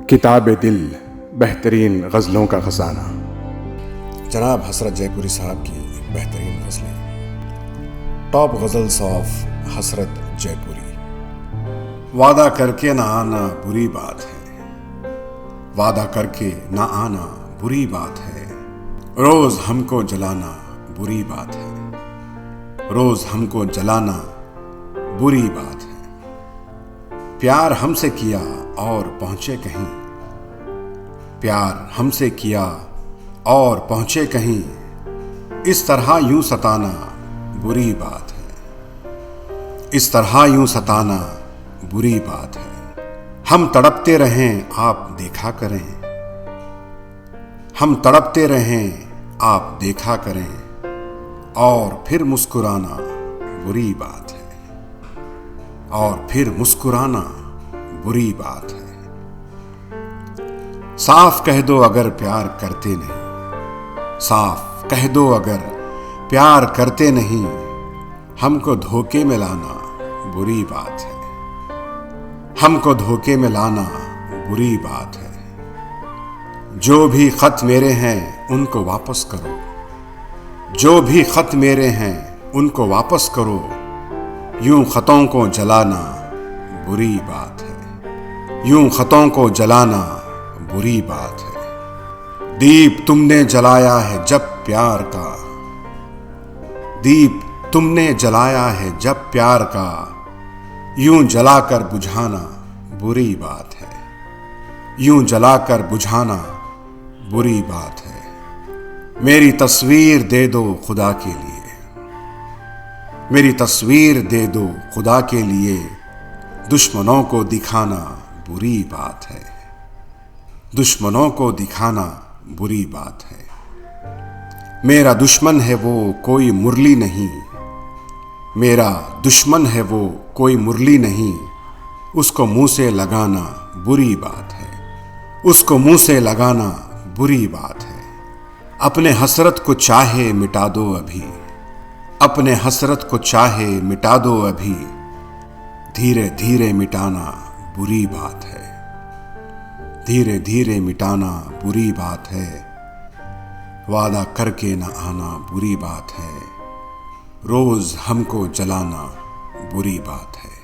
किताब दिल बेहतरीन गज़लों का ख़ज़ाना। जनाब हसरत जयपुरी साहब की बेहतरीन गज़लें। टॉप गज़ल्स ऑफ हसरत जयपुरी। वादा करके ना आना बुरी बात है, वादा करके ना आना बुरी बात है। रोज़ हमको जलाना बुरी बात है, रोज़ हमको जलाना बुरी बात है। प्यार हमसे किया और पहुँचे कहीं, प्यार हमसे किया और पहुँचे कहीं। इस तरह यूं सताना बुरी बात है, इस तरह यूं सताना बुरी बात है। हम तड़पते रहें आप देखा करें, हम तड़पते रहें आप देखा करें, और फिर मुस्कुराना बुरी बात है, और फिर मुस्कुराना बुरी बात है। साफ कह दो अगर प्यार करते नहीं, साफ कह दो अगर प्यार करते नहीं। हमको धोखे में लाना बुरी बात है, हमको धोखे में लाना बुरी बात है। जो भी खत मेरे हैं उनको वापस करो, जो भी खत मेरे हैं उनको वापस करो। यूं खतों को जलाना बुरी बात है, यूं खतों को जलाना बुरी बात है। दीप तुमने जलाया है जब प्यार का, दीप तुमने जलाया है जब प्यार का। यूं जलाकर बुझाना बुरी बात है, यूं जलाकर बुझाना बुरी बात है। मेरी तस्वीर दे दो खुदा के लिए, मेरी तस्वीर दे दो खुदा के लिए। दुश्मनों को दिखाना बुरी बात है, दुश्मनों को दिखाना बुरी बात है। मेरा दुश्मन है वो कोई मुरली नहीं, मेरा दुश्मन है वो कोई मुरली नहीं। उसको मुंह से लगाना बुरी बात है, उसको मुंह से लगाना बुरी बात है। अपने हसरत को चाहे मिटा दो अभी, अपने हसरत को चाहे मिटा दो अभी। धीरे धीरे मिटाना बुरी बात है, धीरे धीरे मिटाना बुरी बात है। वादा करके न आना बुरी बात है, रोज़ हमको जलाना बुरी बात है।